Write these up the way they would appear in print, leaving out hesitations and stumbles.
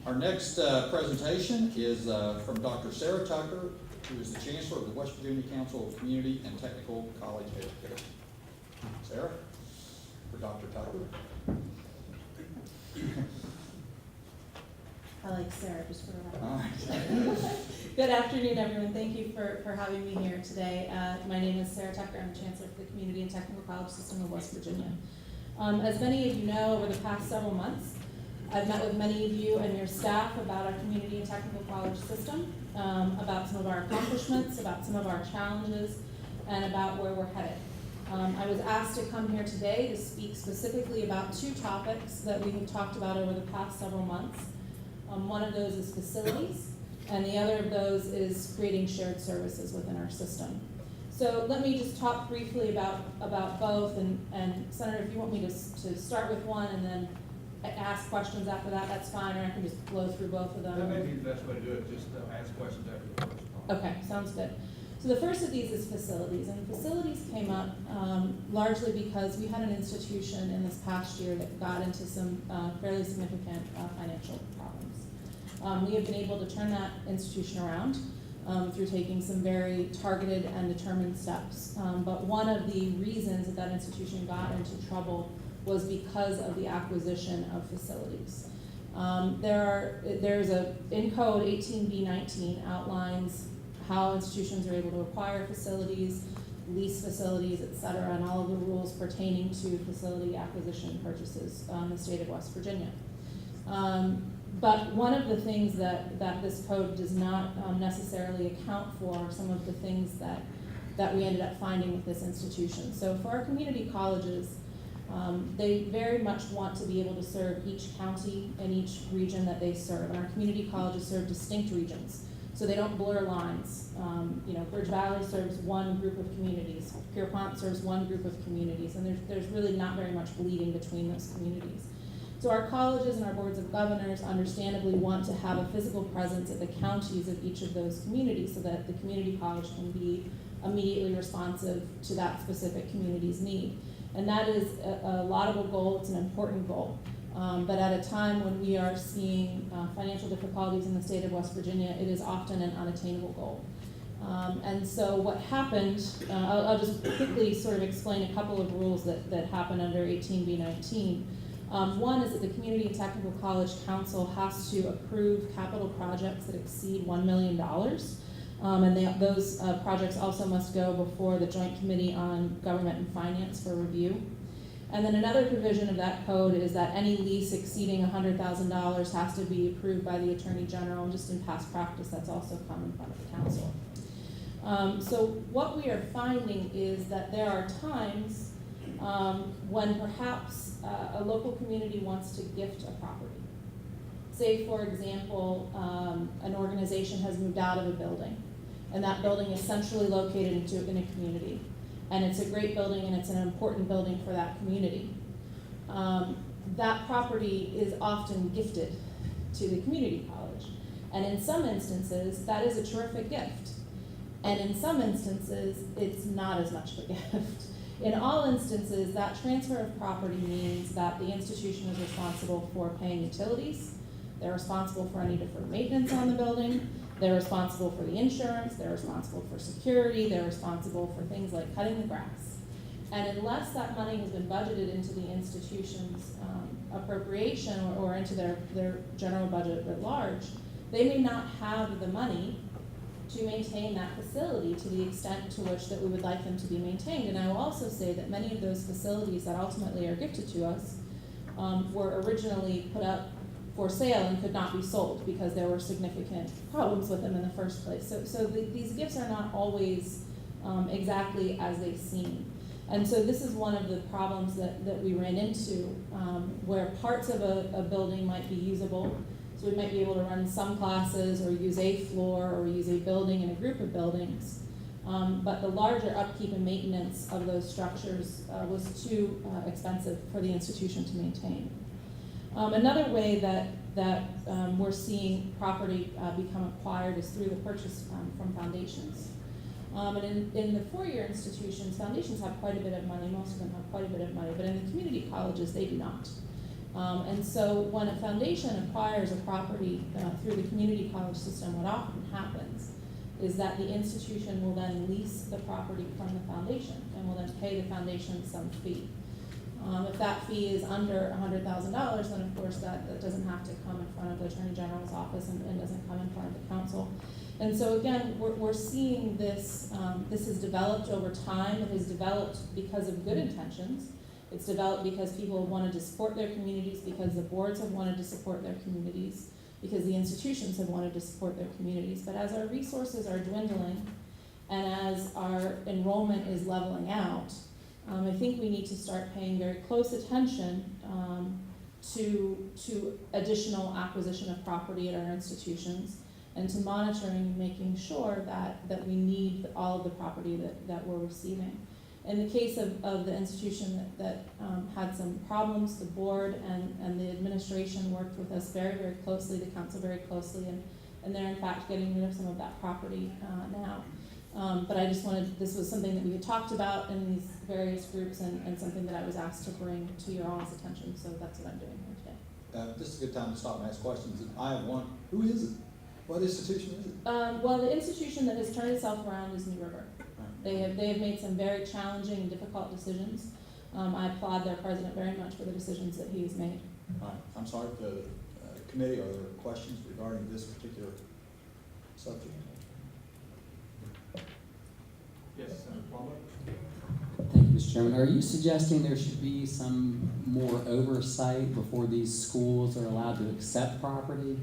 Our next presentation is from Dr. Sarah Tucker, who is the Chancellor of the West Virginia Council of Community and Technical College Education. Sarah, for Dr. Tucker. I like Sarah, just for the All record. right. Good afternoon, everyone. Thank you for having me here today. My name is Sarah Tucker. I'm Chancellor for the Community and Technical College System of West Virginia. As many of you know, over the past several months, I've met with many of you and your staff about our community and technical college system, about some of our accomplishments, about some of our challenges, and about where we're headed. I was asked to come here today to speak specifically about two topics that we have talked about over the past several months. One of those is facilities, and the other of those is creating shared services within our system. So let me just talk briefly about both, and Senator, if you want me to start with one and then ask questions after that, that's fine, or I can just blow through both of them. That may be the best way to do it, just ask questions after the first one. Okay, sounds good. So the first of these is facilities, and facilities came up largely because we had an institution in this past year that got into some fairly significant financial problems. We have been able to turn that institution around through taking some very targeted and determined steps. But one of the reasons that institution got into trouble was because of the acquisition of facilities. There's in code 18B19 outlines how institutions are able to acquire facilities, lease facilities, et cetera, and all of the rules pertaining to facility acquisition and purchases in the state of West Virginia. But one of the things that this code does not necessarily account for are some of the things that we ended up finding with this institution. So for our community colleges, they very much want to be able to serve each county and each region that they serve. And our community colleges serve distinct regions, so they don't blur lines. Bridge Valley serves one group of communities, Pierpont serves one group of communities, and there's really not very much bleeding between those communities. So our colleges and our boards of governors understandably want to have a physical presence at the counties of each of those communities so that the community college can be immediately responsive to that specific community's need. And that is a laudable goal, it's an important goal. But at a time when we are seeing financial difficulties in the state of West Virginia, it is often an unattainable goal. And so what happened, I'll just quickly sort of explain a couple of rules that happen under 18B19. One is that the Community and Technical College Council has to approve capital projects that exceed $1 million. And those projects also must go before the Joint Committee on Government and Finance for review. And then another provision of that code is that any lease exceeding $100,000 has to be approved by the Attorney General, and just in past practice, that's also come in front of the council. So what we are finding is that there are times when perhaps a local community wants to gift a property. Say, for example, an organization has moved out of a building, and that building is centrally located in a community. And it's a great building, and it's an important building for that community. That property is often gifted to the community college. And in some instances, that is a terrific gift. And in some instances, it's not as much of a gift. In all instances, that transfer of property means that the institution is responsible for paying utilities, they're responsible for any deferred maintenance on the building, they're responsible for the insurance, they're responsible for security, they're responsible for things like cutting the grass. And unless that money has been budgeted into the institution's appropriation or into their general budget at large, they may not have the money to maintain that facility to the extent to which that we would like them to be maintained. And I will also say that many of those facilities that ultimately are gifted to us were originally put up for sale and could not be sold because there were significant problems with them in the first place. So these gifts are not always exactly as they seem. And so this is one of the problems that we ran into where parts of a building might be usable. So we might be able to run some classes or use a floor or use a building in a group of buildings. But the larger upkeep and maintenance of those structures was too expensive for the institution to maintain. Another way that we're seeing property become acquired is through the purchase from foundations. And in the four-year institutions, foundations have quite a bit of money. Most of them have quite a bit of money, but in the community colleges, they do not. And so when a foundation acquires a property through the community college system, what often happens is that the institution will then lease the property from the foundation and will then pay the foundation some fee. If that fee is under $100,000, then of course that doesn't have to come in front of the Attorney General's office and doesn't come in front of the council. And so again, we're seeing this, this has developed over time. It has developed because of good intentions. It's developed because people wanted to support their communities, because the boards have wanted to support their communities, because the institutions have wanted to support their communities. But as our resources are dwindling and as our enrollment is leveling out, I think we need to start paying very close attention to additional acquisition of property at our institutions, and to monitoring and making sure that we need all of the property that we're receiving. In the case of the institution that had some problems, the board and the administration worked with us very, very closely, the council very closely, and they're in fact getting rid of some of that property now. But I just wanted, this was something that we had talked about in these various groups, and something that I was asked to bring to your all's attention, so that's what I'm doing here today. This is a good time to stop and ask questions. I have one. Who is it? What institution is it? Well, the institution that has turned itself around is New River. They have made some very challenging and difficult decisions. I applaud their president very much for the decisions that he has made. All right. I'm sorry, the committee, are there questions regarding this particular subject? Yes, Senator Plummer? Thank you, Mr. Chairman. Are you suggesting there should be some more oversight before these schools are allowed to accept property?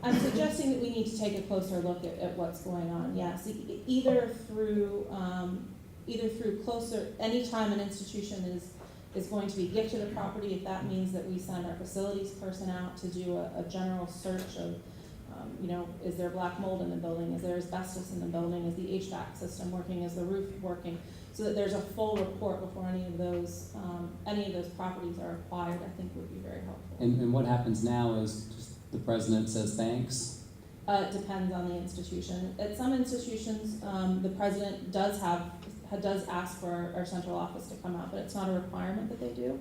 I'm suggesting that we need to take a closer look at what's going on, yes. Either through closer, anytime an institution is going to be gifted a property, if that means that we send our facilities person out to do a general search of, is there black mold in the building? Is there asbestos in the building? Is the HVAC system working? Is the roof working? So that there's a full report before any of those properties are acquired, I think would be very helpful. And what happens now is just the president says thanks? It depends on the institution. At some institutions, the president does ask for our central office to come out, but it's not a requirement that they do.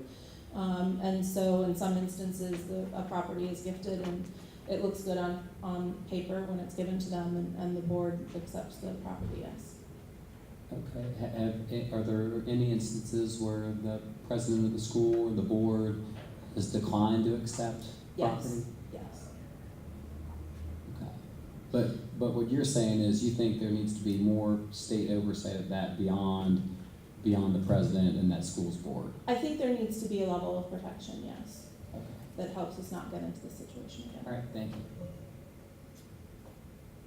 And so in some instances, a property is gifted and it looks good on paper when it's given to them, and the board accepts the property, yes. Okay. Are there any instances where the president of the school or the board has declined to accept property? Yes. Okay. But what you're saying is you think there needs to be more state oversight of that beyond the president and that school's board? I think there needs to be a level of protection, yes, Okay. that helps us not get into this situation again. All right, thank you.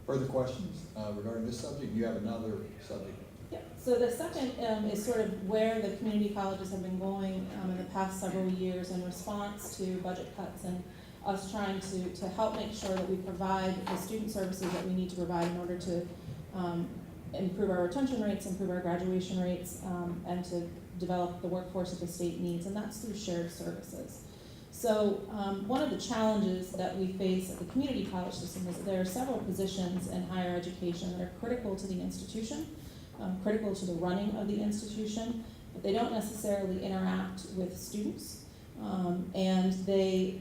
Further questions regarding this subject? You have another subject. Yep. So the second is sort of where the community colleges have been going in the past several years in response to budget cuts, and us trying to help make sure that we provide the student services that we need to provide in order to improve our retention rates, improve our graduation rates, and to develop the workforce that the state needs, and that's through shared services. So one of the challenges that we face at the community college system is that there are several positions in higher education that are critical to the institution, critical to the running of the institution, but they don't necessarily interact with students, and they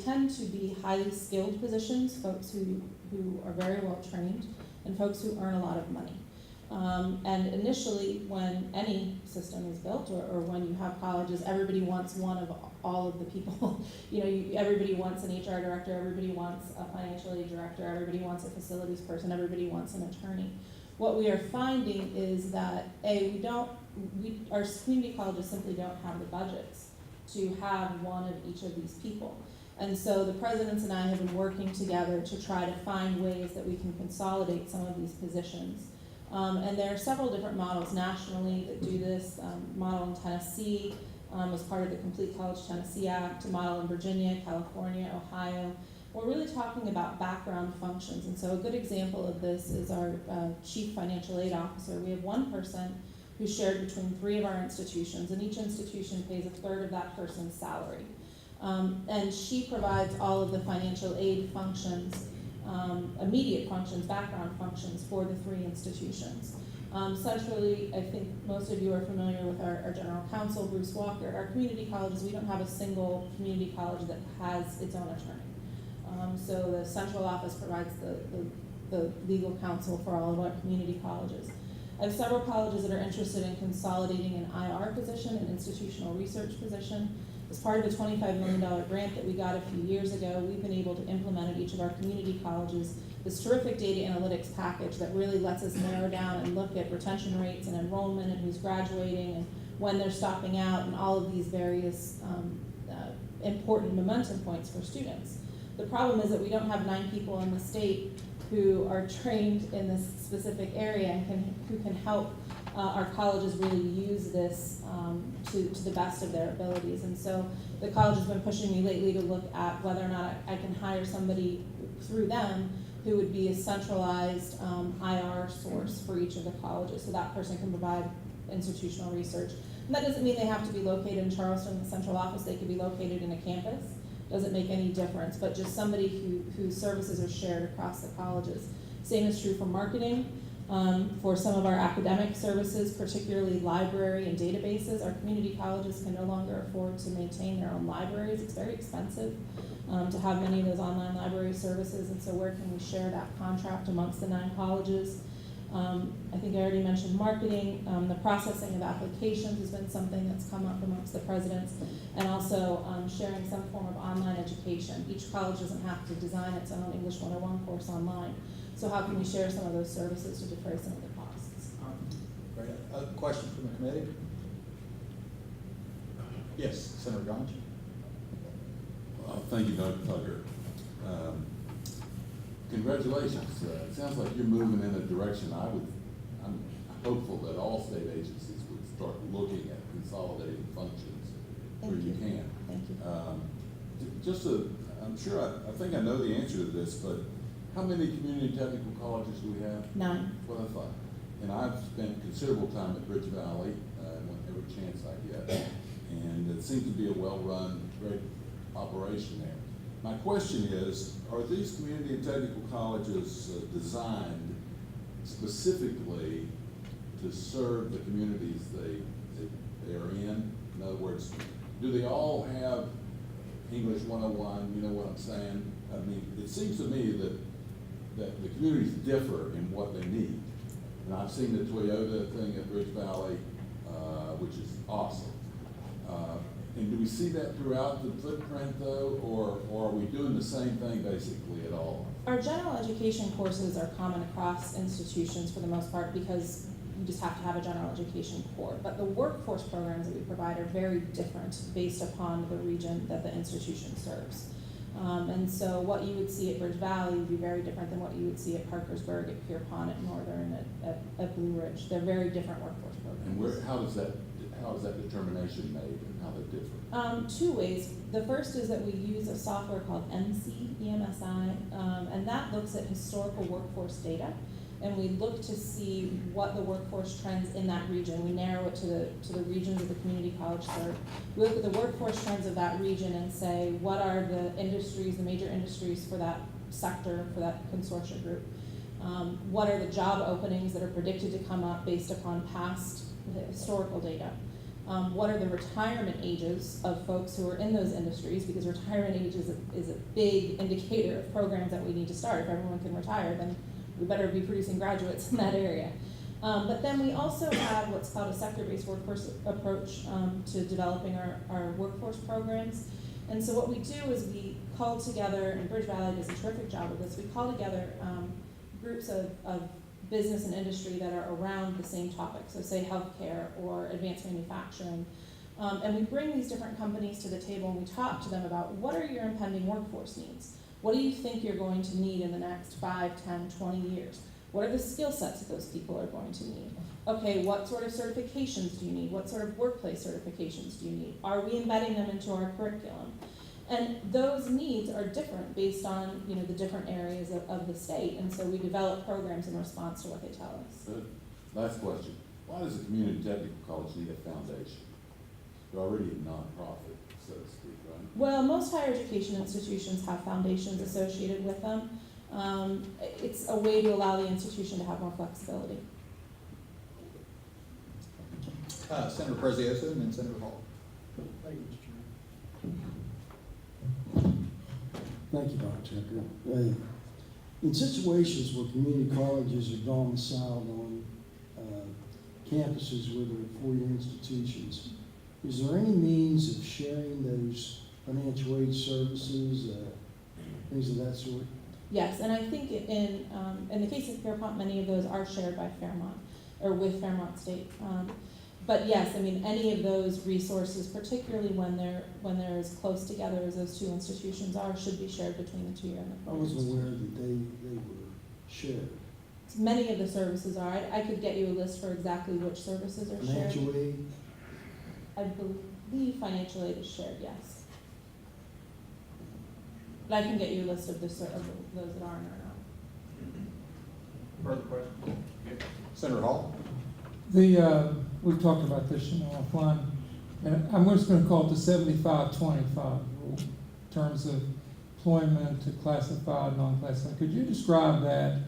tend to be highly skilled positions, folks who are very well trained, and folks who earn a lot of money. And initially, when any system is built, or when you have colleges, everybody wants one of all of the people. Everybody wants an HR director, everybody wants a financial aid director, everybody wants a facilities person, everybody wants an attorney. What we are finding is that our community colleges simply don't have the budgets to have one of each of these people. And so the presidents and I have been working together to try to find ways that we can consolidate some of these positions. And there are several different models nationally that do this. Model in Tennessee as part of the Complete College Tennessee Act, a model in Virginia, California, Ohio. We're really talking about background functions. And so a good example of this is our chief financial aid officer. We have one person who's shared between 3 of our institutions, and each institution pays a third of that person's salary. And she provides all of the financial aid functions, immediate functions, background functions for the 3 institutions. Centrally, I think most of you are familiar with our general counsel, Bruce Walker. Our community colleges, we don't have a single community college that has its own attorney. So the central office provides the legal counsel for all of our community colleges. I have several colleges that are interested in consolidating an IR position, an institutional research position. As part of a $25 million grant that we got a few years ago, we've been able to implement at each of our community colleges this terrific data analytics package that really lets us narrow down and look at retention rates and enrollment and who's graduating and when they're stopping out and all of these various important momentum points for students. The problem is that we don't have 9 people in the state who are trained in this specific area and who can help our colleges really use this to the best of their abilities. And so the college has been pushing me lately to look at whether or not I can hire somebody through them who would be a centralized IR source for each of the colleges. So that person can provide institutional research. And that doesn't mean they have to be located in Charleston, the central office. They could be located in a campus. Doesn't make any difference, but just somebody whose services are shared across the colleges. Same is true for marketing. For some of our academic services, particularly library and databases, our community colleges can no longer afford to maintain their own libraries. It's very expensive to have many of those online library services, and so where can we share that contract amongst the 9 colleges? I think I already mentioned marketing. The processing of applications has been something that's come up amongst the presidents, and also sharing some form of online education. Each college doesn't have to design its own English 101 course online. So how can we share some of those services to defray some of the costs? Great. A question from the committee? Yes, Senator Gons. Thank you, Dr. Tucker. Congratulations. It sounds like you're moving in a direction I'm hopeful that all state agencies would start looking at consolidating functions where you can. Thank you. I think I know the answer to this, but how many community technical colleges do we have? 9. What I thought. And I've spent considerable time at Bridge Valley, whenever chance I get. And it seems to be a well-run, great operation there. My question is, are these community and technical colleges designed specifically to serve the communities they are in? In other words, do they all have English 101, you know what I'm saying? I mean, it seems to me that the communities differ in what they need. And I've seen the Toyota thing at Bridge Valley, which is awesome. And do we see that throughout the footprint though, or are we doing the same thing basically at all? Our general education courses are common across institutions for the most part because you just have to have a general education core. But the workforce programs that we provide are very different based upon the region that the institution serves. And so what you would see at Bridge Valley would be very different than what you would see at Parkersburg, at Pierpont, at Northern, at Blue Ridge. They're very different workforce programs. And how is that determination made and how they differ? 2 ways. The first is that we use a software called EMSI, and that looks at historical workforce data, and we look to see what the workforce trends in that region. We narrow it to the regions of the community college serve. We look at the workforce trends of that region and say, what are the industries, the major industries for that sector, for that consortia group? What are the job openings that are predicted to come up based upon past historical data? What are the retirement ages of folks who are in those industries? Because retirement age is a big indicator of programs that we need to start. If everyone can retire, then we better be producing graduates in that area. But then we also have what's called a sector-based workforce approach to developing our workforce programs. And so what we do is we call together, and Bridge Valley does a terrific job of this, we call together groups of business and industry that are around the same topic, so say healthcare or advanced manufacturing. And we bring these different companies to the table and we talk to them about what are your impending workforce needs? What do you think you're going to need in the next 5, 10, 20 years? What are the skill sets that those people are going to need? Okay, what sort of certifications do you need? What sort of workplace certifications do you need? Are we embedding them into our curriculum? And those needs are different based on the different areas of the state, and so we develop programs in response to what they tell us. Good. Last question. Why does a community technical college need a foundation? They're already a nonprofit, so to speak, right? Well, most higher education institutions have foundations associated with them. It's a way to allow the institution to have more flexibility. Senator Prezioso and then Senator Hall. Thank you, Mr. Chairman. Thank you, Dr. Tucker. In situations where community colleges are domiciled on campuses where there are four-year institutions, is there any means of sharing those financial aid services, things of that sort? Yes, and I think in the case of Fairmont, many of those are shared by Fairmont, or with Fairmont State. But yes, I mean, any of those resources, particularly when they're as close together as those two institutions are, should be shared between the two-year and the I four-year. wasn't aware that they were shared. Many of the services are. I could get you a list for exactly which services are shared. Financial aid, I believe financial aid is shared, yes. But I can get you a list of of those that are and are not. Further questions? Senator Hall? We've talked about this, offline, and I'm just gonna call it the 75-25 rule in terms of employment to classified, non-classified. Could you describe that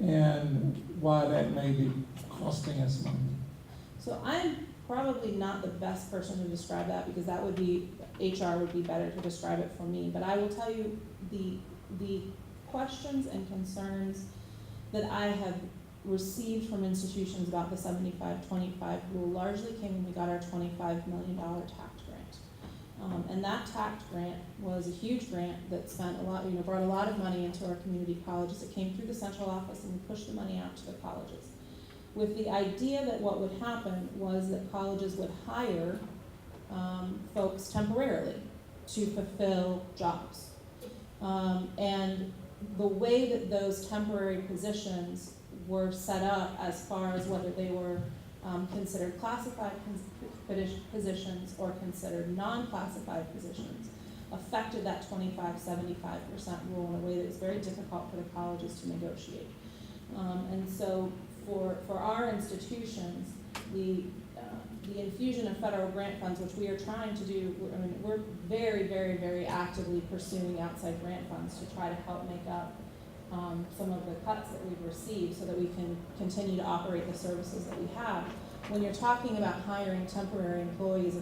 and why that may be costing us money? So I'm probably not the best person to describe that, because that would be, HR would be better to describe it for me. But I will tell you, the questions and concerns that I have received from institutions about the 75-25 rule largely came when we got our $25 million TACT grant. And that TACT grant was a huge grant that spent a lot, brought a lot of money into our community colleges. It came through the central office and we pushed the money out to the colleges, with the idea that what would happen was that colleges would hire folks temporarily to fulfill jobs. And the way that those temporary positions were set up, as far as whether they were considered classified positions or considered non-classified positions, affected that 25-75% rule in a way that was very difficult for the colleges to negotiate. And so for our institutions, the infusion of federal grant funds, which we are trying to do, I mean, we're very, very, very actively pursuing outside grant funds to try to help make up some of the cuts that we've received so that we can continue to operate the services that we have. When you're talking about hiring temporary employees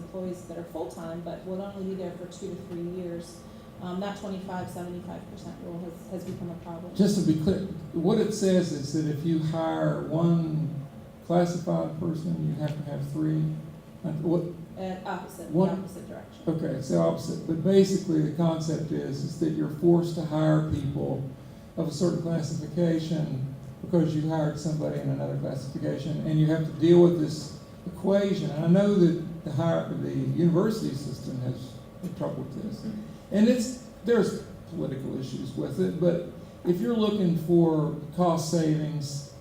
that are full-time but will only be there for 2 to 3 years, that 25-75% rule has become a problem. Just to be clear, what it says is that if you hire one classified person, you have to have three. What? The opposite direction. Okay, it's the opposite. But basically, the concept is that you're forced to hire people of a certain classification because you hired somebody in another classification, and you have to deal with this equation. And I know that the university system has trouble with this, and there's political issues with it. But if you're looking for cost savings,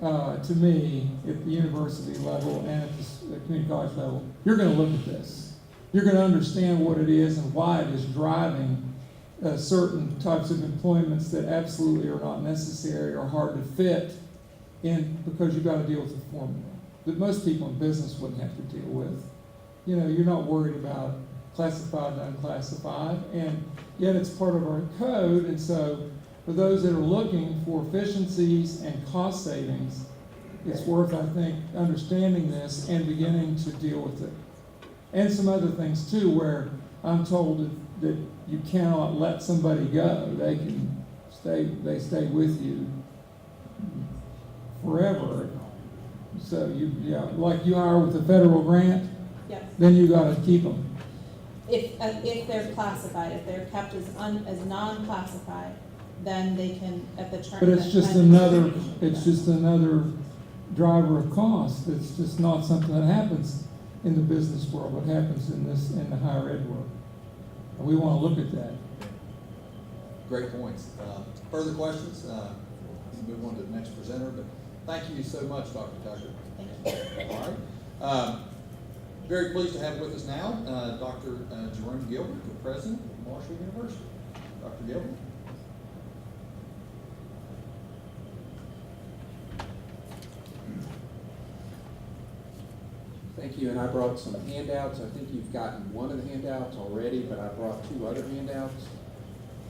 to me, at the university level and at the community college level, you're going to look at this. You're going to understand what it is and why it is driving certain types of employments that absolutely are not necessary or hard to fit in, because you've got to deal with the formula that most people in business wouldn't have to deal with. You're not worried about classified and unclassified, and yet it's part of our code. And so for those that are looking for efficiencies and cost savings, it's worth, I think, understanding this and beginning to deal with it. And some other things too, where I'm told that you cannot let somebody go. They stay with you forever. So like you hire with a federal grant, Yes. then you got to keep them. If they're classified, if they're kept as non-classified, then they can, at the term. But it's just another driver of cost. It's just not something that happens in the business world. What happens in the higher ed world? And we want to look at that. Great points. Further questions? We'll move on to the next presenter, but thank you so much, Dr. Tucker. Thank you. All right. Very pleased to have with us now Dr. Jerome Gilbert, the president of Marshall University. Dr. Gilbert. Thank you, and I brought some handouts. I think you've gotten one of the handouts already, but I brought 2 other handouts.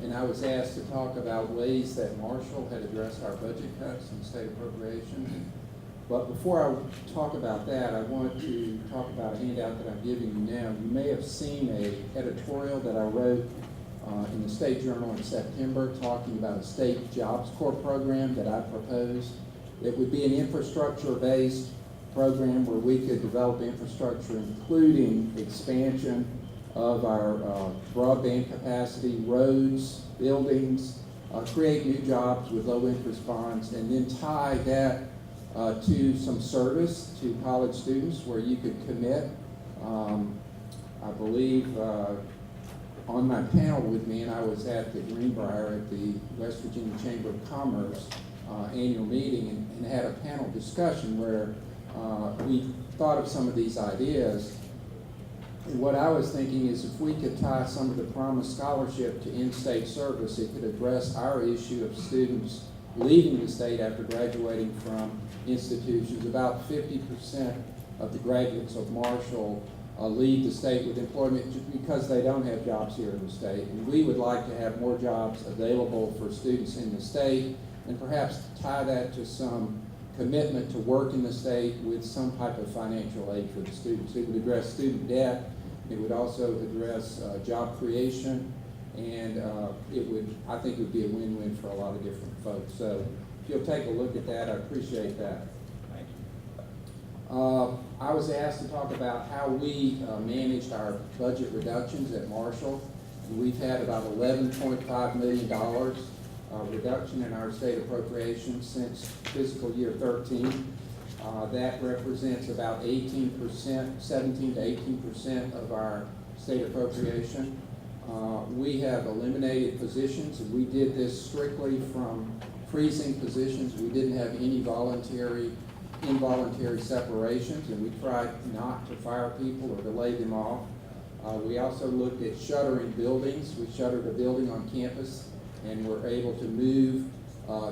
And I was asked to talk about ways that Marshall had addressed our budget cuts and state appropriations. But before I talk about that, I want to talk about a handout that I'm giving you now. You may have seen a editorial that I wrote in the State Journal in September talking about a state jobs corps program that I proposed. It would be an infrastructure-based program where we could develop infrastructure, including expansion of our broadband capacity, roads, buildings, create new jobs with low-interest bonds, and then tie that to some service to college students where you could commit. I believe on my panel with me, and I was at the Greenbrier at the West Virginia Chamber of Commerce annual meeting and had a panel discussion where we thought of some of these ideas. And what I was thinking is if we could tie some of the promised scholarship to in-state service, it could address our issue of students leaving the state after graduating from institutions. About 50% of the graduates of Marshall leave the state with employment just because they don't have jobs here in the state. And we would like to have more jobs available for students in the state and perhaps tie that to some commitment to work in the state with some type of financial aid for the students. It would address student debt. It would also address job creation, and I think it would be a win-win for a lot of different folks. So if you'll take a look at that, I appreciate that. Thank you. I was asked to talk about how we managed our budget reductions at Marshall. We've had about $11.5 million reduction in our state appropriations since fiscal year 13. That represents about 18%, 17 to 18% of our state appropriation. We have eliminated positions, and we did this strictly from freezing positions. We didn't have any involuntary separations, and we tried not to fire people or to lay them off. We also looked at shuttering buildings. We shuttered a building on campus, and were able to move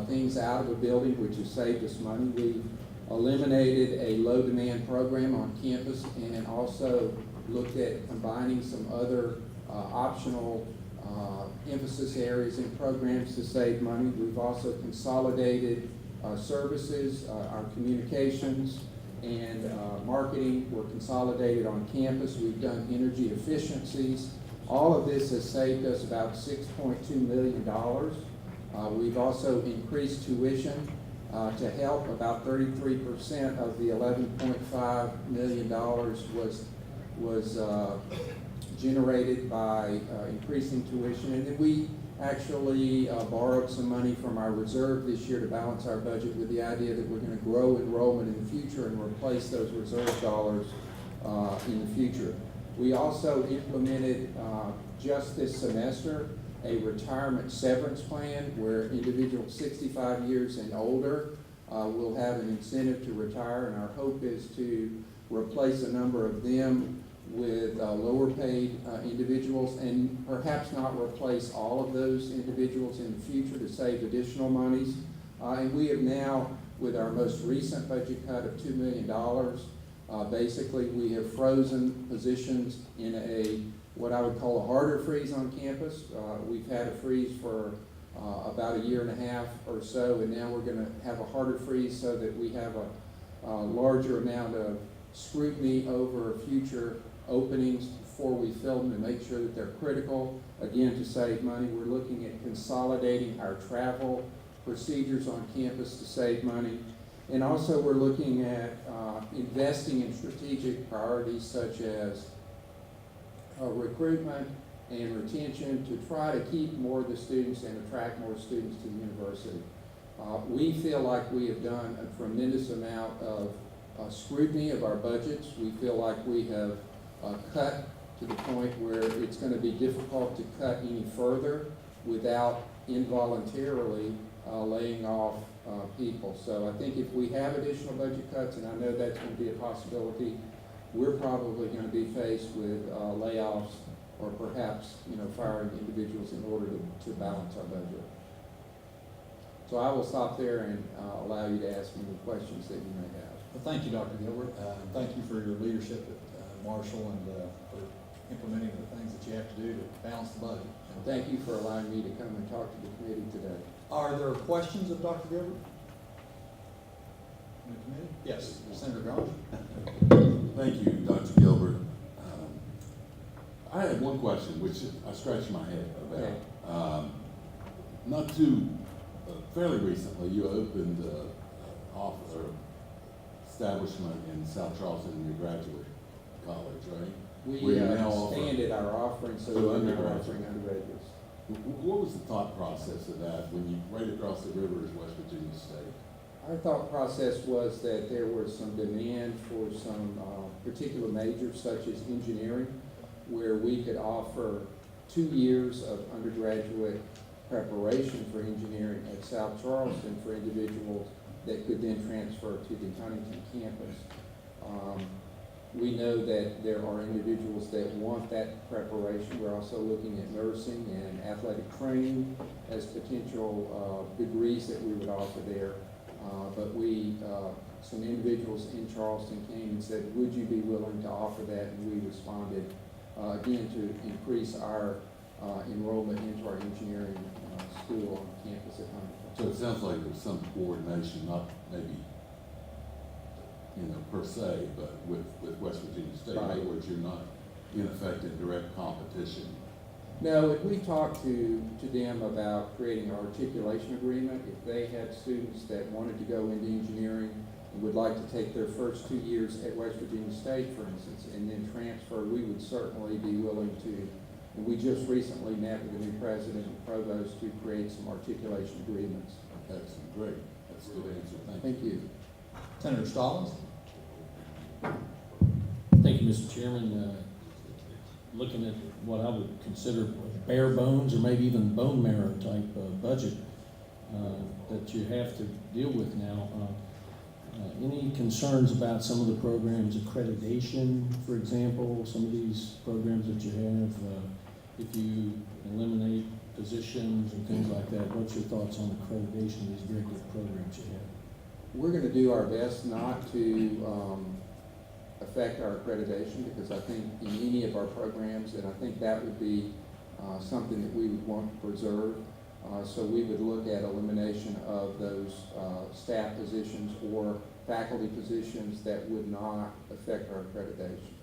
things out of a building, which has saved us money. We eliminated a low-demand program on campus and also looked at combining some other optional emphasis areas and programs to save money. We've also consolidated services, our communications and marketing were consolidated on campus. We've done energy efficiencies. All of this has saved us about $6.2 million. We've also increased tuition to help. About 33% of the $11.5 million was generated by increasing tuition. And then we actually borrowed some money from our reserve this year to balance our budget with the idea that we're going to grow enrollment in the future and replace those reserve dollars in the future. We also implemented just this semester a retirement severance plan where individuals 65 years and older will have an incentive to retire, and our hope is to replace a number of them with lower paid individuals and perhaps not replace all of those individuals in the future to save additional monies. And we have now, with our most recent budget cut of $2 million, basically we have frozen positions in what I would call a harder freeze on campus. We've had a freeze for about a year and a half or so, and now we're going to have a harder freeze so that we have a larger amount of scrutiny over future openings before we fill them to make sure that they're critical. Again, to save money, we're looking at consolidating our travel procedures on campus to save money. And also we're looking at investing in strategic priorities such as recruitment and retention to try to keep more of the students and attract more students to the university. We feel like we have done a tremendous amount of scrutiny of our budgets. We feel like we have cut to the point where it's going to be difficult to cut any further without involuntarily laying off people. So I think if we have additional budget cuts, and I know that's going to be a possibility, we're probably going to be faced with layoffs or perhaps firing individuals in order to balance our budget. So I will stop there and allow you to ask me any questions that you may have. Well, thank you, Dr. Gilbert. Thank you for your leadership at Marshall and for implementing the things that you have to do to balance the budget. And thank you for allowing me to come and talk to the committee today. Are there questions of Dr. Gilbert? the committee? Yes, Senator Grange? Thank you, Dr. Gilbert. I had one question, which I scratched my head Okay. about. Not too, fairly recently, you opened establishment in South Charleston, in your graduate college, right? We Where you now offer- expanded our offering, so To we're now undergraduate. offering undergraduates. What was the thought process of that when you, right across the river is West Virginia State? Our thought process was that there was some demand for some particular majors such as engineering, where we could offer 2 years of undergraduate preparation for engineering at South Charleston for individuals that could then transfer to the Huntington campus. We know that there are individuals that want that preparation. We're also looking at nursing and athletic training as potential degrees that we would offer there. But some individuals in Charleston came and said, would you be willing to offer that? And we responded, again, to increase our enrollment into our engineering school on campus at Huntington. So it sounds like there's some coordination, not maybe, per se, but with West Virginia State. In other Right. words, you're not in effect in direct competition. No, we talked to them about creating an articulation agreement. If they had students that wanted to go into engineering and would like to take their first 2 years at West Virginia State, for instance, and then transfer, we would certainly be willing to. And we just recently met with the new president and provost to create some articulation agreements. Excellent, great. That's a good answer. Thank you. Thank you. Senator Stallings? Thank you, Mr. Chairman. Looking at what I would consider bare bones or maybe even bone marrow type budget that you have to deal with now. Any concerns about some of the programs, accreditation, for example, some of these programs that you have, if you eliminate positions and things like that, what's your thoughts on accreditation of these very good programs you have? We're going to do our best not to affect our accreditation, because I think in any of our programs, and I think that would be something that we would want to preserve. So we would look at elimination of those staff positions or faculty positions that would not affect our accreditation.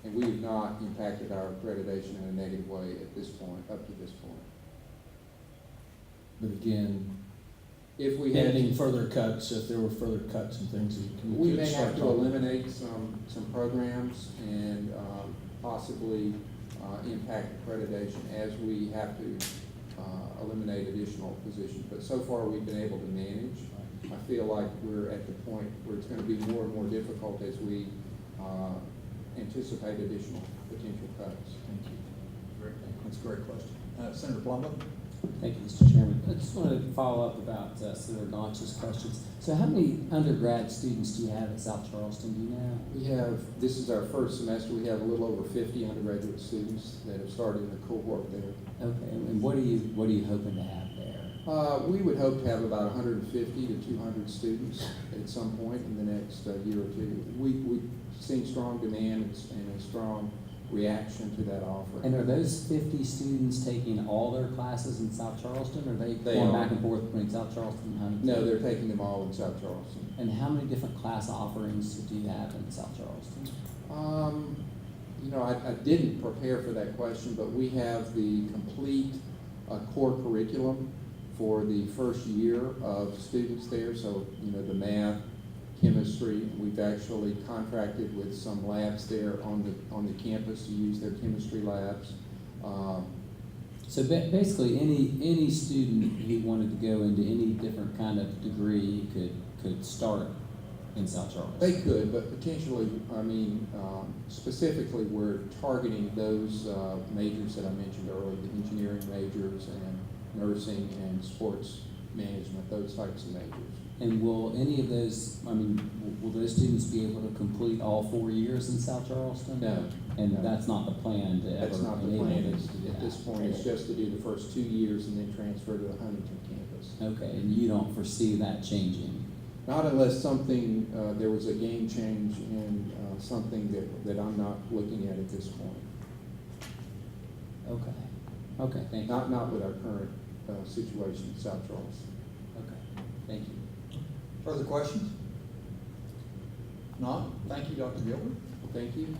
And we have not impacted our accreditation in a negative way at this point, up to this point. But again, If we had, pending further cuts, if there were further cuts and things that you we could may start have to talking about. eliminate some programs and possibly impact accreditation as we have to eliminate additional positions. But so far, we've been able to manage. I feel like we're at the point where it's going to be more and more difficult as we anticipate additional potential cuts. Thank you. Great. That's a great question. Senator Plumbo? Thank you, Mr. Chairman. I just wanted to follow up about Senator Gauch's questions. So how many undergrad students do you have at South Charleston, do you know? We have, this is our first semester, we have a little over 50 undergraduate students that have started in the cohort there. Okay, and what are you hoping to have there? We would hope to have about 150 to 200 students at some point in the next year or two. We've seen strong demand and a strong reaction to that offering. And are those 50 students taking all their classes in South Charleston, or are they They going are. back and forth between South Charleston and Huntington? No, they're taking them all in South Charleston. And how many different class offerings do you have in South Charleston? I didn't prepare for that question, but we have the complete core curriculum for the first year of students there. So, the math, chemistry. We've actually contracted with some labs there on the campus to use their chemistry labs. So basically, any student who wanted to go into any different kind of degree could start in South Charleston. They could, but potentially, specifically, we're targeting those majors that I mentioned earlier, the engineering majors and nursing and sports management, those types of majors. And will any of those, will those students be able to complete all 4 years in South Charleston? No. And No. that's not the plan to ever That's not the enable plan. them It's- to do At this that? point, it's just to do the first 2 years and then transfer to the Huntington campus. Okay, and you don't foresee that changing? Not unless something, there was a game change in something that I'm not looking at this point. Okay, thank you. Not with our current situation in South Charleston. Okay, thank you. Further questions? Not? Thank you, Dr. Gilbert. Thank you.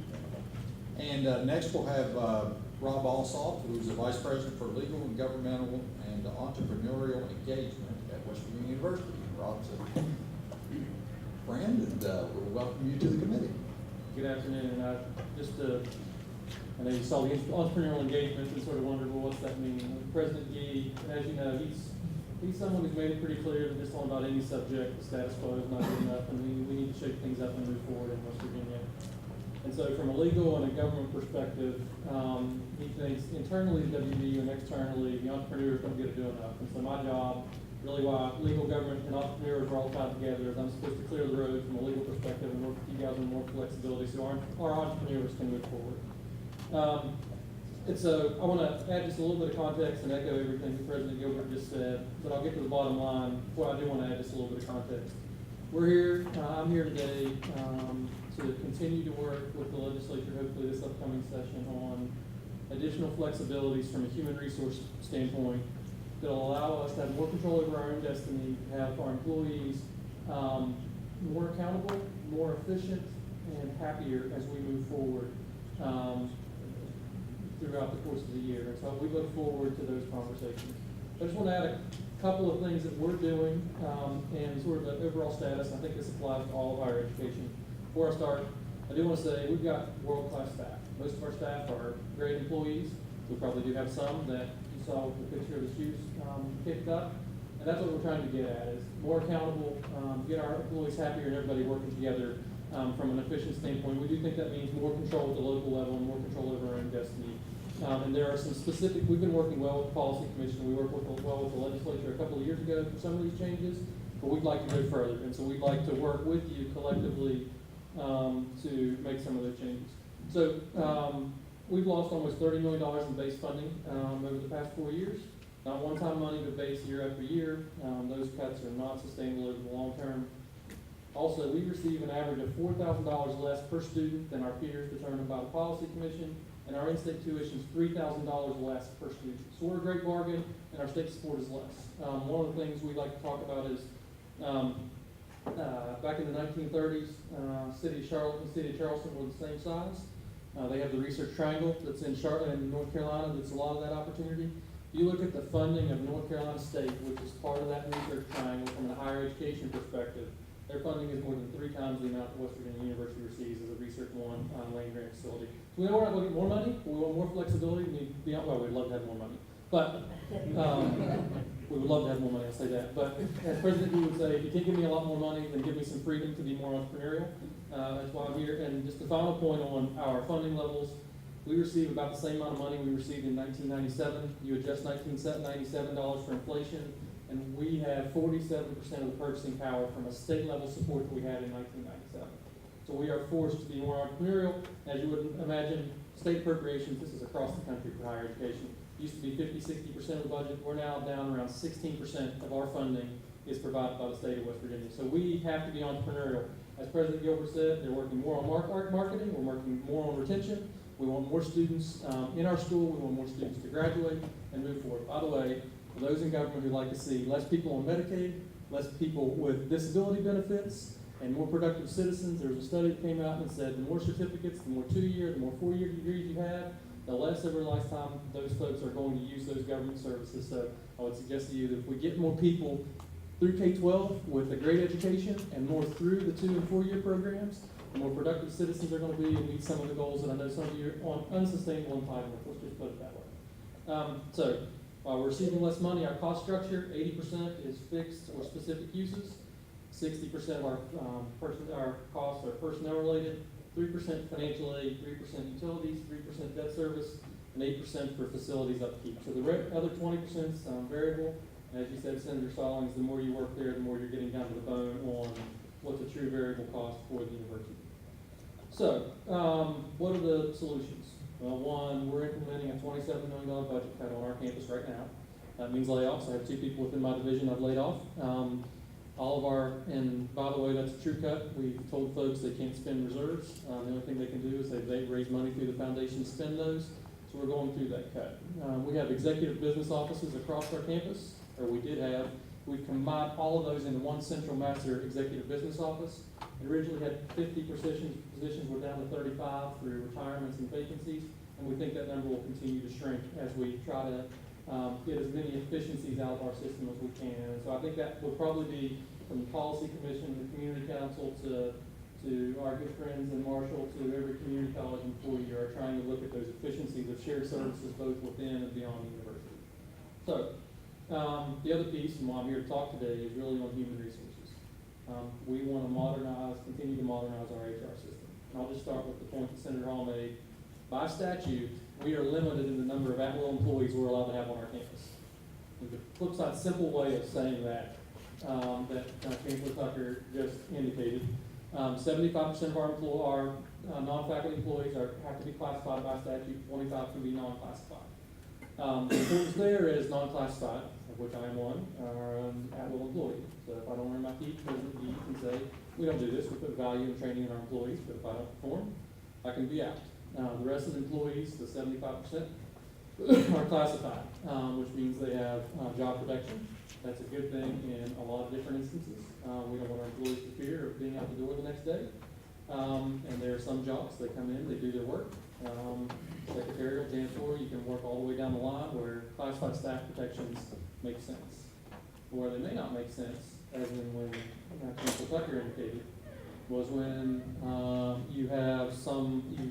And next we'll have Rob Alsop, who's the Vice President for Legal and Governmental and Entrepreneurial Engagement at West Virginia University. Rob's a friend, and we'll welcome you to the committee. Good afternoon. I know you saw the entrepreneurial engagement and sort of wondered, well, what's that mean? President Gee, as you know, he's someone who's made it pretty clear that just on about any subject, the status quo is not good enough, and we need to shake things up and move forward in West Virginia. And so from a legal and a government perspective, he thinks internally the WVU and externally the entrepreneurs don't get to do enough. And so my job, really why legal, government, and entrepreneurs are all tied together, is I'm supposed to clear the road from a legal perspective and work with you guys on more flexibility so our entrepreneurs can move forward. And so I want to add just a little bit of context and echo everything that President Gilbert just said, but I'll get to the bottom line. Well, I do want to add just a little bit of context. We're here, I'm here today to continue to work with the legislature, hopefully this upcoming session, on additional flexibilities from a human resource standpoint that will allow us to have more control over our own destiny, have our employees more accountable, more efficient, and happier as we move forward throughout the course of the year. And so we look forward to those conversations. I just want to add a couple of things that we're doing and sort of the overall status. I think this applies to all of higher education. Before I start, I do want to say we've got world-class staff. Most of our staff are great employees. We probably do have some that you saw with the picture of the shoes kicked up. And that's what we're trying to get at, is more accountable, get our employees happier and everybody working together from an efficient standpoint. We do think that means more control at the local level and more control over our own destiny. And there are some specific, we've been working well with the Policy Commission. We worked well with the legislature a couple of years ago for some of these changes, but we'd like to go further. And so we'd like to work with you collectively to make some of those changes. So we've lost almost $30 million in base funding over the past 4 years. Not one-time money, but base year after year. Those cuts are not sustainable over the long term. Also, we receive an average of $4,000 less per student than our peers determined by the Policy Commission, and our in-state tuition is $3,000 less per student. So we're a great bargain, and our state support is less. One of the things we like to talk about is back in the 1930s, City of Charlotte and City of Charleston were the same size. They have the Research Triangle that's in Charlotte and North Carolina. That's a lot of that opportunity. If you look at the funding of North Carolina State, which is part of that Research Triangle from a higher education perspective, their funding is more than 3 times the amount that West Virginia University receives as a Research One land grant facility. So we know we're not going to get more money, but we want more flexibility. Well, we'd love to have more money, but we would love to have more money, I'll say that. But as President Lee would say, if you can't give me a lot more money, then give me some freedom to be more entrepreneurial. That's why I'm here. And just the final point on our funding levels, we receive about the same amount of money we received in 1997. You adjust $1997 for inflation, and we have 47% of the purchasing power from a state level support that we had in 1997. So we are forced to be more entrepreneurial. As you would imagine, state appropriations, this is across the country for higher education, used to be 50-60% of the budget. We're now down around 16% of our funding is provided by the state of West Virginia. So we have to be entrepreneurial. As President Gilbert said, they're working more on marketing, we're working more on retention. We want more students in our school, we want more students to graduate and move forward. By the way, for those in government who like to see less people on Medicaid, less people with disability benefits, and more productive citizens, there was a study that came out and said the more certificates, the more 2-year, the more 4-year degrees you have, the less over lifetime those folks are going to use those government services. So I would suggest to you that if we get more people through K-12 with a great education and more through the 2- and 4-year programs, the more productive citizens are going to be and meet some of the goals that I know some of you are on unsustainable entitlement. Let's just put it that way. So while we're receiving less money, our cost structure, 80% is fixed or specific uses. 60% of our costs are personnel related, 3% financial aid, 3% utilities, 3% debt service, and 8% for facilities upkeep. So the other 20% is variable. And as you said, Senator Stallings, the more you work there, the more you're getting down to the bone on what the true variable cost for the university. So, what are the solutions? Well, one, we're implementing a $27 million budget cut on our campus right now. That means layoffs. I have 2 people within my division I've laid off. And by the way, that's a true cut. We've told folks they can't spend reserves. The only thing they can do is they raise money through the foundation to spend those. So we're going through that cut. We have executive business offices across our campus, or we did have, We've combined all of those into one central master executive business office. It originally had 50 positions, we're down to 35 through retirements and vacancies, and we think that number will continue to shrink as we try to get as many efficiencies out of our system as we can. And so I think that will probably be from the policy commission, the community council, to our good friends in Marshall, to every community college employee are trying to look at those efficiencies of shared services both within and beyond the university. So, the other piece, and why I'm here to talk today, is really on human resources. We want to continue to modernize our HR system. And I'll just start with the point that Senator Hall made. By statute, we are limited in the number of at-will employees we're allowed to have on our campus. And the flip side, simple way of saying that, Chancellor Tucker just indicated, 75% of our non-faculty employees have to be classified by statute, 25 can be non-classified. The importance there is non-classified, of which I am one, are an at-will employee. So if I don't earn my keep, President Dean can say, we don't do this, we put value and training in our employees, but if I don't perform, I can be out. The rest of the employees, the 75%, are classified, which means they have job protection. That's a good thing in a lot of different instances. We don't want our employees to fear of being out the door the next day. And there are some jobs, they come in, they do their work. Secretarial, janitorial, you can work all the way down the line where classified staff protections make sense. Where they may not make sense, as in when Chancellor Tucker indicated, was when you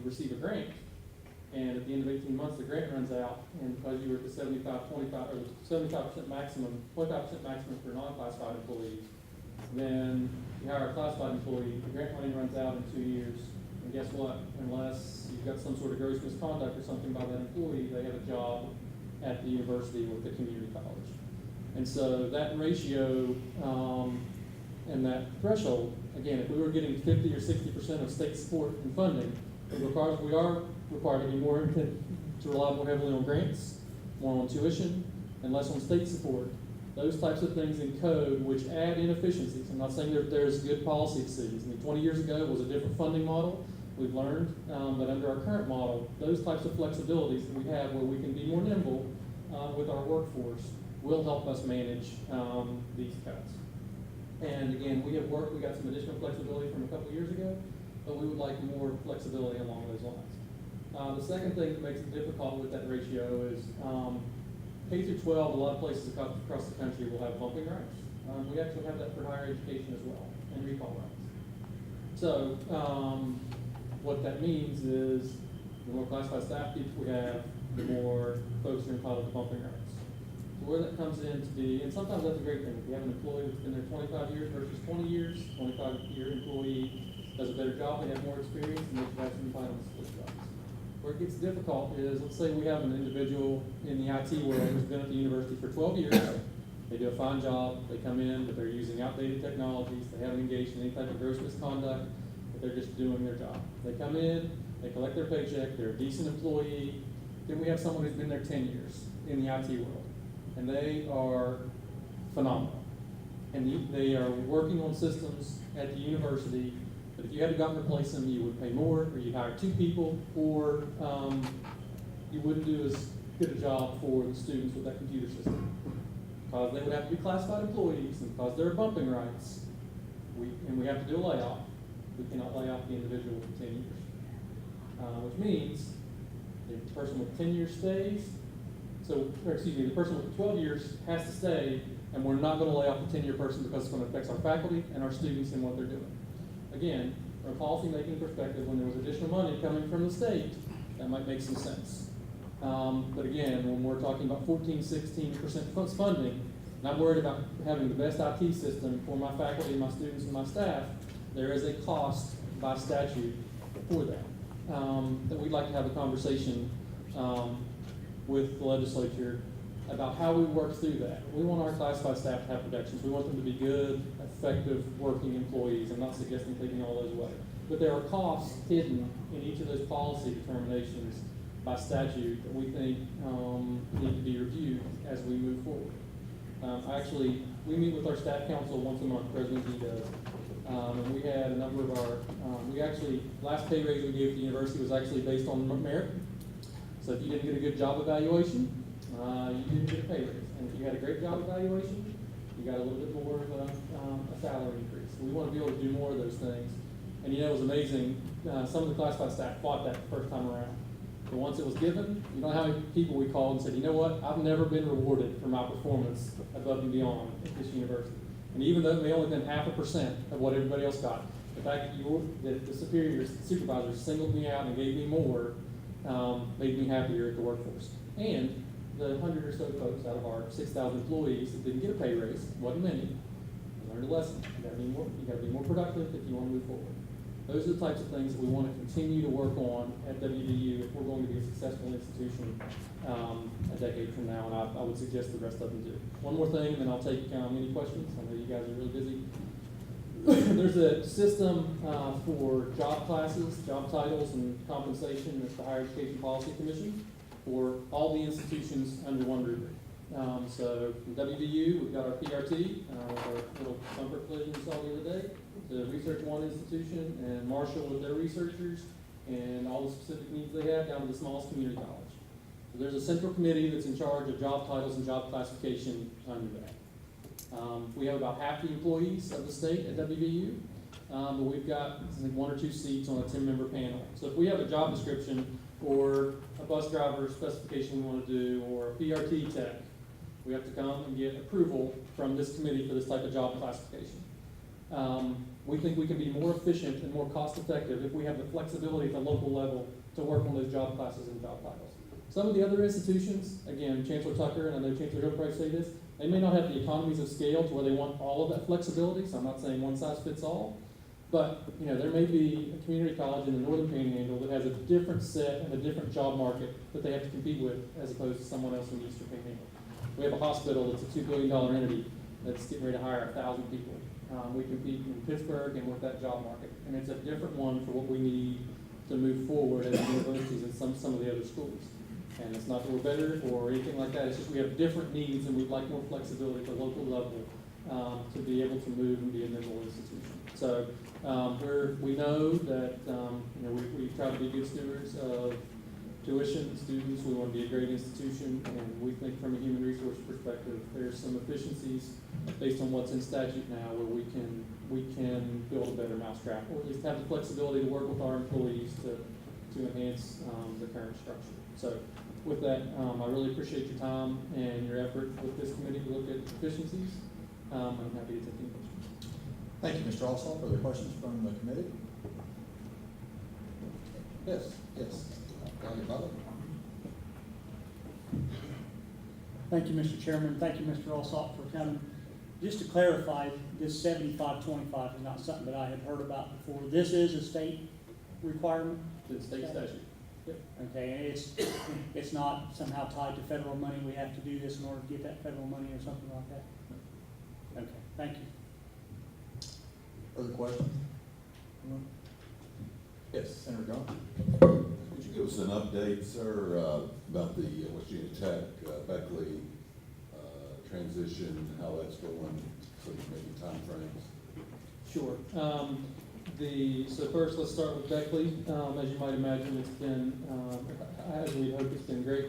receive a grant, and at the end of 18 months, the grant runs out, and because you were at the 75% maximum, 25% maximum for non-classified employees, then you hire a classified employee, the grant money runs out in 2 years, and guess what? Unless you've got some sort of gross misconduct or something by that employee, they have a job at the university with the community college. And so that ratio and that threshold, again, if we were getting 50 or 60% of state support and funding, we are required to be to rely more heavily on grants, more on tuition, and less on state support. Those types of things in code which add inefficiencies. I'm not saying that there's good policy decisions. I mean, 20 years ago it was a different funding model. We've learned that under our current model, those types of flexibilities that we have where we can be more nimble with our workforce will help us manage these cuts. And again, we got some additional flexibility from a couple years ago, but we would like more flexibility along those lines. The second thing that makes it difficult with that ratio is K through 12, a lot of places across the country will have bumping rights. We actually have that for higher education as well, and recall rights. So what that means is the more classified staff people we have, the more folks are entitled to bumping rights. So where that comes in to be, and sometimes that's a great thing. If you have an employee that's been there 25 years versus 20 years, 25-year employee does a better job, they have more experience, and they should have some entitlements to those jobs. Where it gets difficult is, let's say we have an individual in the IT world who's been at the university for 12 years, they do a fine job, they come in, but they're using outdated technologies, they haven't engaged in any type of gross misconduct, but they're just doing their job. They come in, they collect their paycheck, they're a decent employee. Then we have someone who's been there 10 years in the IT world, and they are phenomenal. And they are working on systems at the university, but if you had to go out and replace them, you would pay more, or you'd hire 2 people, or you wouldn't do as good a job for the students with that computer system. Because they would have to be classified employees, and because there are bumping rights, we have to do a layoff. We cannot lay off the individual for 10 years. Which means the person with 10 years stays, the person with 12 years has to stay, and we're not going to lay off the 10-year person because it's going to affect our faculty and our students and what they're doing. Again, from a policy-making perspective, when there was additional money coming from the state, that might make some sense. But again, when we're talking about 14-16% funding, and I'm worried about having the best IT system for my faculty, my students, and my staff, there is a cost by statute for that. That we'd like to have a conversation with the legislature about how we work through that. We want our classified staff to have protections. We want them to be good, effective, working employees. I'm not suggesting taking all those away. But there are costs hidden in each of those policy determinations by statute that we think need to be reviewed as we move forward. We meet with our staff council once a month, President D does. And we had a number of our, last pay raise we gave at the university was actually based on merit. So if you didn't get a good job evaluation, you didn't get a pay raise. And if you had a great job evaluation, you got a little bit more of a salary increase. We want to be able to do more of those things. And you know, it was amazing, some of the classified staff fought that the first time around. But once it was given, you know how many people we called and said, you know what, I've never been rewarded for my performance above and beyond at this university. And even though it may only been 0.5% of what everybody else got, the fact that the supervisors singled me out and gave me more made me happier at the workforce. And the 100 or so folks out of our 6,000 employees that didn't get a pay raise, wasn't many, learned a lesson. You gotta be more productive if you want to move forward. Those are the types of things that we want to continue to work on at WVU if we're going to be a successful institution a decade from now, and I would suggest the rest of them do. One more thing, and then I'll take any questions. I know you guys are really busy. There's a system for job classes, job titles, and compensation at the Higher Education Policy Commission for all the institutions under one rubric. So from WVU, we've got our PRT, our little comfort collision we saw the other day, the Research One institution, and Marshall with their researchers, and all the specific needs they have, down to the smallest community college. So there's a central committee that's in charge of job titles and job classification under that. We have about half the employees of the state at WVU, but we've got, I think, 1 or 2 seats on a 10-member panel. So if we have a job description or a bus driver specification we want to do, or a PRT tech, we have to come and get approval from this committee for this type of job classification. We think we can be more efficient and more cost-effective if we have the flexibility at the local level to work on those job classes and job titles. Some of the other institutions, again, Chancellor Tucker, and I know Chancellor Gilbert probably say this, they may not have the economies of scale to where they want all of that flexibility, so I'm not saying one size fits all, but you know, there may be a community college in the Northern Panhandle that has a different set and a different job market that they have to compete with as opposed to someone else in the Eastern Panhandle. We have a hospital that's a $2 billion entity that's getting ready to hire 1,000 people. We compete in Pittsburgh and with that job market, and it's a different one for what we need to move forward as universities and some of the other schools. And it's not that we're better or anything like that, it's just we have different needs and we'd like more flexibility at the local level to be able to move and be a nimble institution. So we know that we try to be good stewards of tuition, students, we want to be a great institution, and we think from a human resource perspective, there's some efficiencies based on what's in statute now where we can build a better mousetrap, or at least have the flexibility to work with our employees to enhance the current structure. So with that, I really appreciate your time and your effort with this committee to look at efficiencies. I'm happy to take any questions. Thank you, Mr. Alsop. Are there questions from the committee? Yes. Thank you, Mr. Chairman. Thank you, Mr. Alsop, for coming. Just to clarify, this 75-25 is not something that I had heard about before. This is a state requirement? The state statute. Yep. Okay, and it's not somehow tied to federal money. We have to do this in order to get that federal money or something like that? Okay, thank you. Further questions? Yes, Senator John. Could you give us an update, sir, about the West Virginia Tech Beckley transition, how that's going, so maybe timeframes? Sure. So first, let's start with Beckley. As you might imagine, it's been, as we hope, it's been great.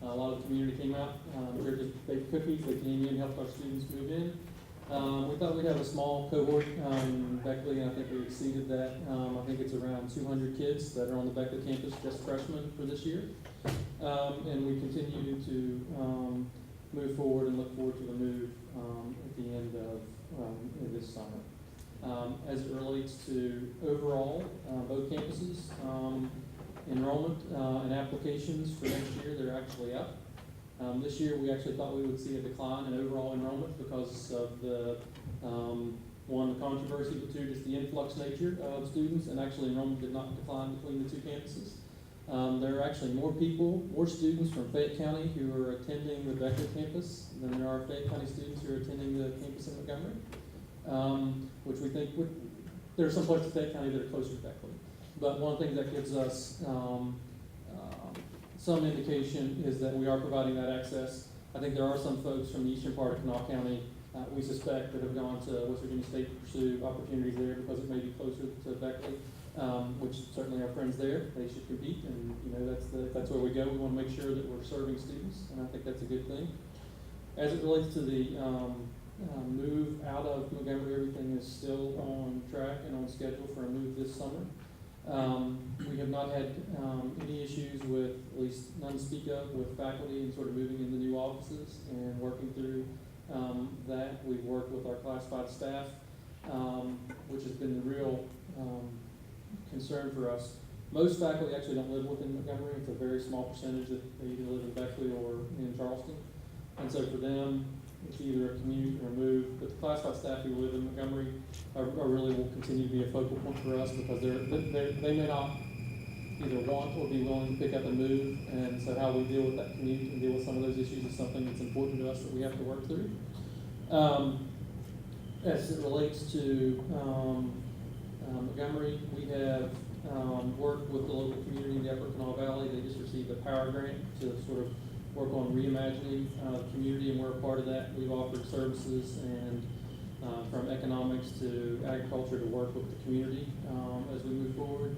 A lot of the community came out, baked cookies, they came in, helped our students move in. We thought we'd have a small cohort in Beckley, and I think we exceeded that. I think it's around 200 kids that are on the Beckley campus, just freshmen for this year. And we continue to move forward and look forward to the move at the end of this summer. As it relates to overall, both campuses, enrollment and applications for next year, they're actually up. This year, we actually thought we would see a decline in overall enrollment because of the, one, the controversy, but two, just the influx nature of students, and actually enrollment did not decline between the two campuses. There are actually more students from Fayette County who are attending the Beckley campus than there are Fayette County students who are attending the campus in Montgomery, which we think there are some parts of Fayette County that are closer to Beckley. But one of the things that gives us some indication is that we are providing that access. I think there are some folks from the eastern part of Kanawha County, we suspect, that have gone to West Virginia State to pursue opportunities there because it may be closer to Beckley, which certainly our friends there, they should compete, and that's where we go. We want to make sure that we're serving students, and I think that's a good thing. As it relates to the move out of Montgomery, everything is still on track and on schedule for a move this summer. We have not had any issues with, at least none to speak of, with faculty and sort of moving into new offices and working through that. We've worked with our classified staff, which has been the real concern for us. Most faculty actually don't live within Montgomery. It's a very small percentage that they either live in Beckley or in Charleston. And so for them, it's either a commute or a move. But the classified staff who live in Montgomery are really will continue to be a focal point for us because they may not either want or be willing to pick up and move. And so how we deal with that commute and deal with some of those issues is something that's important to us that we have to work through. As it relates to Montgomery, we have worked with the local community in the Upper Kanawha Valley. They just received a power grant to sort of work on reimagining the community, and we're a part of that. We've offered services and from economics to agriculture to work with the community as we move forward.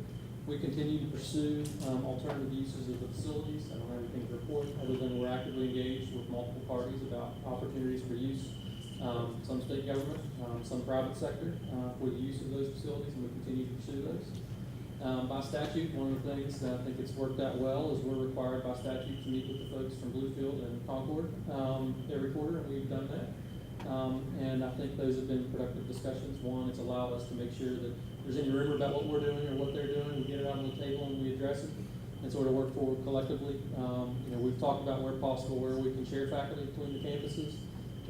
We continue to pursue alternative uses of the facilities. I don't have anything to report other than we're actively engaged with multiple parties about opportunities for use. Some state government, some private sector for the use of those facilities, and we continue to pursue those. By statute, one of the things that I think it's worked out well is we're required by statute to meet with the folks from Bluefield and Concord every quarter, and we've done that. And I think those have been productive discussions. One, it's allowed us to make sure that if there's any rumor about what we're doing or what they're doing, we get it out on the table and we address it and sort of work forward collectively. We've talked about where possible, where we can share faculty between the campuses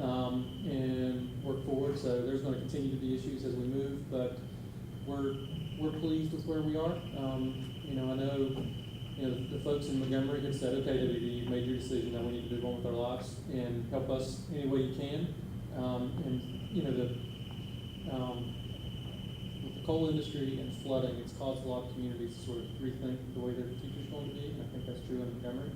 and work forward. So there's going to continue to be issues as we move, but we're pleased with where we are. I know the folks in Montgomery have said, okay, WV, you've made your decision, now we need to move on with our lives and help us any way you can. With the coal industry and flooding, it's caused a lot of communities to sort of rethink the way their future's going to be, and I think that's true in Montgomery.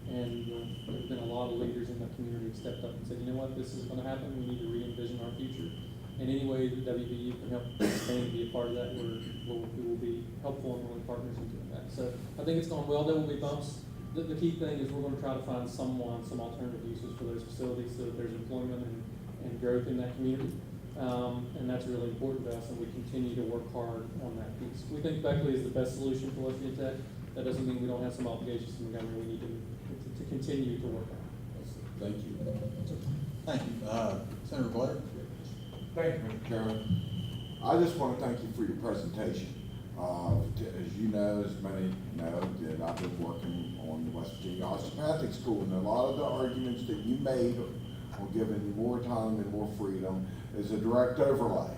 And there's been a lot of leaders in that community who stepped up and said, you know what, this is going to happen, we need to re-envision our future. And any way that WVU can help Spain be a part of that, we will be helpful and willing partners in doing that. So I think it's gone well. There will be bumps. The key thing is we're going to try to find some alternative uses for those facilities so that there's employment and growth in that community. And that's really important to us, and we continue to work hard on that piece. We think Beckley is the best solution for West Virginia Tech. That doesn't mean we don't have some obligations to Montgomery. We need to continue to work on. Thank you. Thank you. Senator Blair? Thank you, Mr. Chairman. I just want to thank you for your presentation. As you know, as many know, that I've been working on the West Virginia Osteopathic School, and a lot of the arguments that you made on giving you more time and more freedom is a direct overlay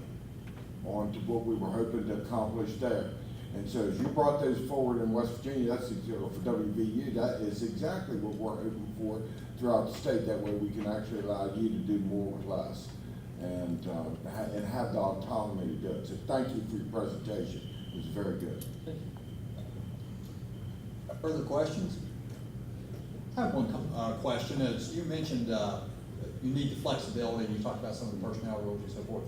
onto what we were hoping to accomplish there. And so as you brought those forward in West Virginia, that's for WVU, that is exactly what we're hoping for throughout the state. That way we can actually allow you to do more with less and have the autonomy to do it. So thank you for your presentation. It was very good. Thank you. Further questions? I have one question. As you mentioned, you need the flexibility, and you talked about some of the personnel rules and so forth.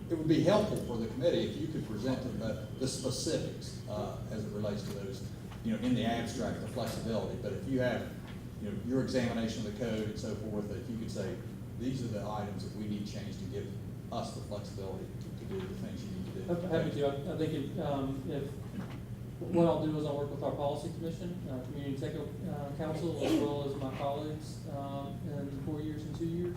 It would be helpful for the committee if you could present the specifics as it relates to those, in the abstract, the flexibility. But if you have, your examination of the code and so forth, that you could say, these are the items that we need changed to give us the flexibility to do the things you need to do. I'm happy to. I think if what I'll do is I'll work with our policy commission, community technical council, as well as my colleagues in 4 years and 2 years.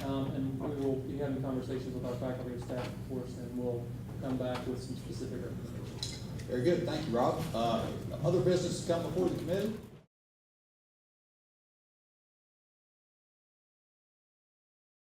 And we will be having conversations with our faculty and staff, of course, and we'll come back with some specific recommendations. Very good. Thank you, Rob. Other business to come before the committee?